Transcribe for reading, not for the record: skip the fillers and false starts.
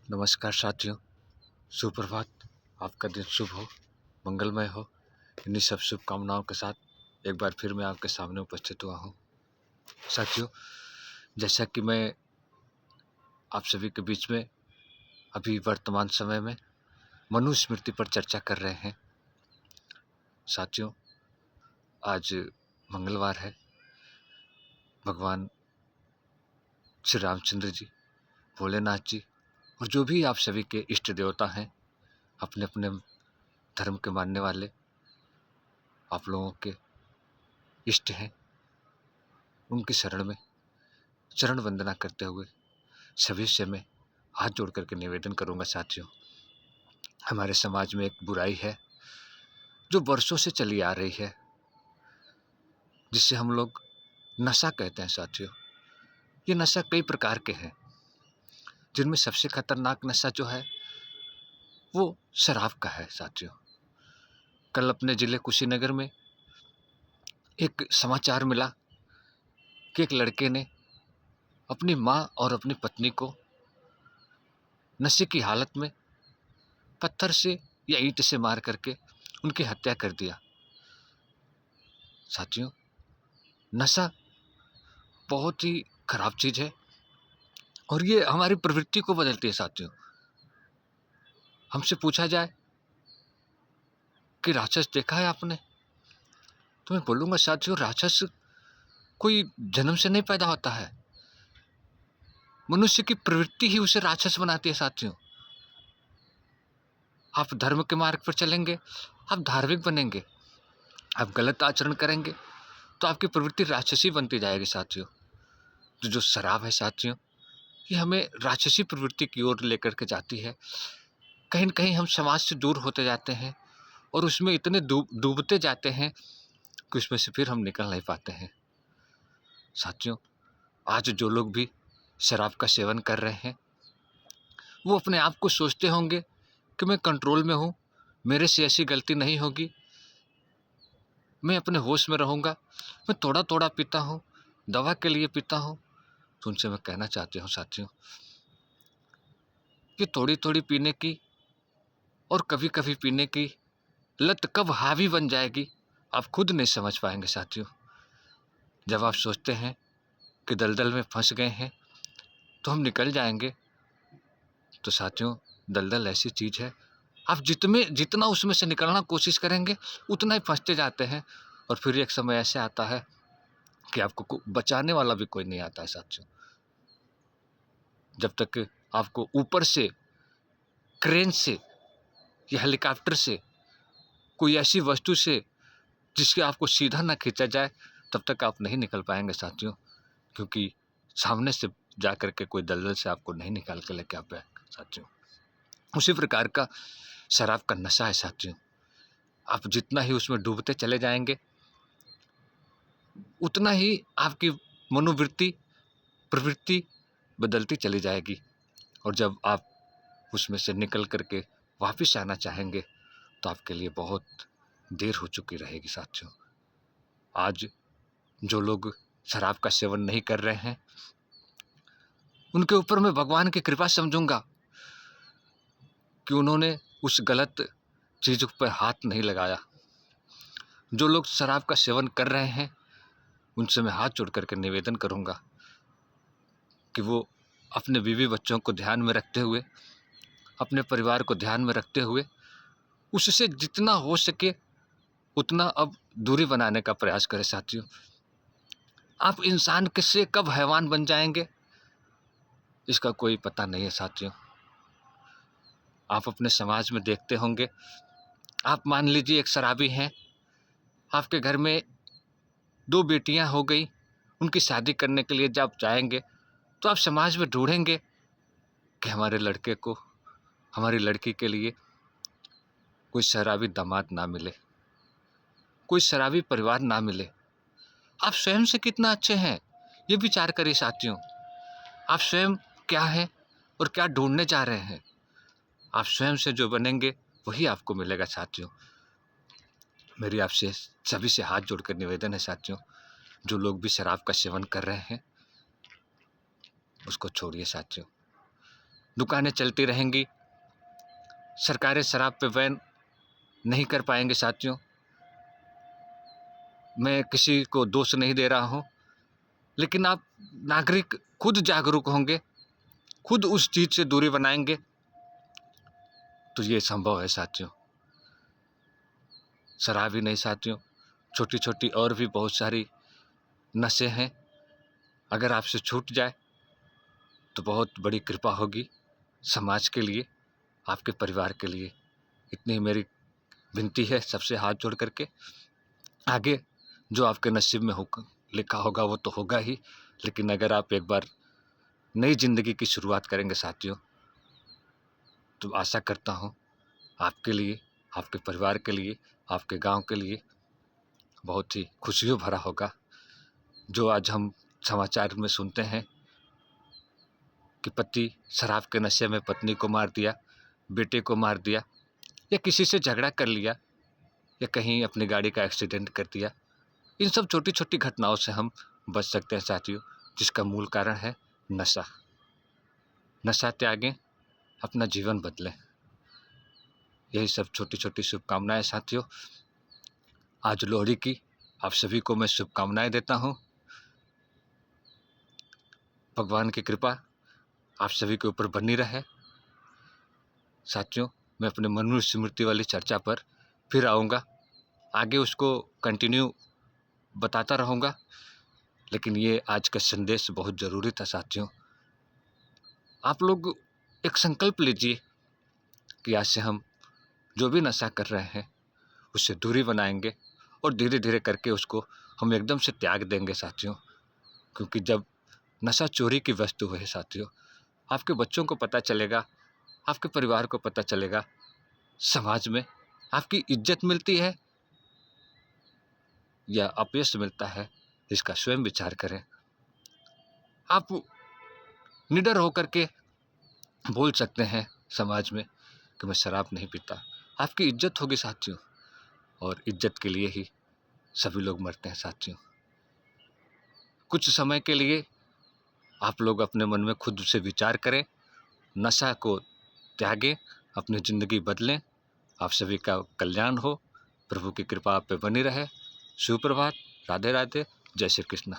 नमस्कार साथियों, सुप्रभात। आपका दिन शुभ हो, मंगलमय हो। इन्हीं सब शुभकामनाओं के साथ एक बार फिर मैं आपके सामने उपस्थित हुआ हूँ। साथियों, जैसा कि मैं आप सभी के बीच में अभी वर्तमान समय में मनुस्मृति पर चर्चा कर रहे हैं। साथियों, आज मंगलवार है। भगवान श्री रामचंद्र जी, भोलेनाथ जी और जो भी आप सभी के इष्ट देवता हैं, अपने अपने धर्म के मानने वाले आप लोगों के इष्ट हैं, उनकी शरण में चरण वंदना करते हुए सभी से मैं हाथ जोड़ करके निवेदन करूंगा। साथियों, हमारे समाज में एक बुराई है जो वर्षों से चली आ रही है, जिससे हम लोग नशा कहते हैं। साथियों, ये नशा कई प्रकार के हैं, जिनमें सबसे खतरनाक नशा जो है वो शराब का है। साथियों, कल अपने जिले कुशीनगर में एक समाचार मिला कि एक लड़के ने अपनी माँ और अपनी पत्नी को नशे की हालत में पत्थर से या ईंट से मार करके उनकी हत्या कर दिया। साथियों, नशा बहुत ही खराब चीज है और ये हमारी प्रवृत्ति को बदलती है। साथियों, हमसे पूछा जाए कि राक्षस देखा है आपने, तो मैं बोलूंगा साथियों, राक्षस कोई जन्म से नहीं पैदा होता है। मनुष्य की प्रवृत्ति ही उसे राक्षस बनाती है। साथियों, आप धर्म के मार्ग पर चलेंगे, आप धार्मिक बनेंगे, आप गलत आचरण करेंगे तो आपकी प्रवृत्ति राक्षसी बनती जाएगी। साथियों, तो जो शराब है साथियों, ये हमें राक्षसी प्रवृत्ति की ओर लेकर के जाती है। कहीं न कहीं हम समाज से दूर होते जाते हैं और उसमें इतने डूबते जाते हैं कि उसमें से फिर हम निकल नहीं पाते हैं। साथियों, आज जो लोग भी शराब का सेवन कर रहे हैं, वो अपने आप को सोचते होंगे कि मैं कंट्रोल में हूँ, मेरे से ऐसी गलती नहीं होगी, मैं अपने होश में रहूँगा, मैं थोड़ा थोड़ा पीता हूँ, दवा के लिए पीता हूँ। तो उनसे मैं कहना चाहती हूँ साथियों, कि थोड़ी थोड़ी पीने की और कभी कभी पीने की लत कब हावी बन जाएगी आप खुद नहीं समझ पाएंगे। साथियों, जब आप सोचते हैं कि दलदल में फंस गए हैं तो हम निकल जाएंगे, तो साथियों, दलदल ऐसी चीज है, आप जितना उसमें से निकलना कोशिश करेंगे उतना ही फंसते जाते हैं और फिर एक समय ऐसे आता है कि आपको बचाने वाला भी कोई नहीं आता है। साथियों, जब तक आपको ऊपर से क्रेन से या हेलीकॉप्टर से कोई ऐसी वस्तु से जिसके आपको सीधा ना खींचा जाए, तब तक आप नहीं निकल पाएंगे। साथियों, क्योंकि सामने से जा करके कोई दलदल से आपको नहीं निकाल के लेके आ पाएगा। साथियों, उसी प्रकार का शराब का नशा है। साथियों, आप जितना ही उसमें डूबते चले जाएंगे उतना ही आपकी मनोवृत्ति प्रवृत्ति बदलती चली जाएगी और जब आप उसमें से निकल करके वापस आना चाहेंगे तो आपके लिए बहुत देर हो चुकी रहेगी। साथियों, आज जो लोग शराब का सेवन नहीं कर रहे हैं, उनके ऊपर मैं भगवान की कृपा समझूंगा कि उन्होंने उस गलत चीज पर हाथ नहीं लगाया। जो लोग शराब का सेवन कर रहे हैं, उनसे मैं हाथ जोड़ करके निवेदन करूंगा कि वो अपने बीवी बच्चों को ध्यान में रखते हुए, अपने परिवार को ध्यान में रखते हुए उससे जितना हो सके उतना अब दूरी बनाने का प्रयास करें। साथियों, आप इंसान किससे कब हैवान बन जाएंगे इसका कोई पता नहीं है। साथियों, आप अपने समाज में देखते होंगे, आप मान लीजिए एक शराबी हैं, आपके घर में 2 बेटियां हो गई, उनकी शादी करने के लिए जब जाएंगे तो आप समाज में ढूंढेंगे कि हमारे लड़के को, हमारी लड़की के लिए कोई शराबी दामाद ना मिले, कोई शराबी परिवार ना मिले। आप स्वयं से कितना अच्छे हैं ये विचार करिए। साथियों, आप स्वयं क्या हैं और क्या ढूंढने जा रहे हैं। आप स्वयं से जो बनेंगे वही आपको मिलेगा। साथियों, मेरी आपसे सभी से हाथ जोड़कर निवेदन है साथियों, जो लोग भी शराब का सेवन कर रहे हैं उसको छोड़िए। साथियों, दुकानें चलती रहेंगी, सरकारें शराब पे बैन नहीं कर पाएंगे साथियों। मैं किसी को दोष नहीं दे रहा हूँ, लेकिन आप नागरिक खुद जागरूक होंगे, खुद उस चीज़ से दूरी बनाएंगे तो ये संभव है साथियों। शराब ही नहीं साथियों, छोटी छोटी और भी बहुत सारी नशे हैं। अगर आपसे छूट जाए तो बहुत बड़ी कृपा होगी समाज के लिए, आपके परिवार के लिए। इतनी मेरी विनती है सबसे हाथ जोड़ करके। आगे जो आपके नसीब में होगा, लिखा होगा वो तो होगा ही, लेकिन अगर आप एक बार नई ज़िंदगी की शुरुआत करेंगे साथियों, तो आशा करता हूँ आपके लिए, आपके परिवार के लिए, आपके गांव के लिए बहुत ही खुशियों भरा होगा। जो आज हम समाचार में सुनते हैं कि पति शराब के नशे में पत्नी को मार दिया, बेटे को मार दिया, या किसी से झगड़ा कर लिया, या कहीं अपनी गाड़ी का एक्सीडेंट कर दिया। इन सब छोटी छोटी घटनाओं से हम बच सकते हैं साथियों, जिसका मूल कारण है नशा। नशा त्यागें, अपना जीवन बदलें। यही सब छोटी छोटी शुभकामनाएं साथियों। आज लोहड़ी की आप सभी को मैं शुभकामनाएं देता हूँ। भगवान की कृपा आप सभी के ऊपर बनी रहे साथियों। मैं अपने मनुष्य स्मृति वाली चर्चा पर फिर आऊँगा, आगे उसको कंटिन्यू बताता रहूँगा, लेकिन ये आज का संदेश बहुत ज़रूरी था साथियों। आप लोग एक संकल्प लीजिए कि आज से हम जो भी नशा कर रहे हैं उससे दूरी बनाएंगे, और धीरे धीरे करके उसको हम एकदम से त्याग देंगे साथियों। क्योंकि जब नशा चोरी की वस्तु है साथियों, आपके बच्चों को पता चलेगा, आपके परिवार को पता चलेगा, समाज में आपकी इज्जत मिलती है या अपयश मिलता है, इसका स्वयं विचार करें। आप निडर होकर के बोल सकते हैं समाज में कि मैं शराब नहीं पीता। आपकी इज्जत होगी साथियों, और इज्जत के लिए ही सभी लोग मरते हैं साथियों। कुछ समय के लिए आप लोग अपने मन में खुद से विचार करें, नशा को त्यागें, अपनी ज़िंदगी बदलें। आप सभी का कल्याण हो, प्रभु की कृपा आप पे बनी रहे। सुप्रभात, राधे राधे, जय श्री कृष्ण।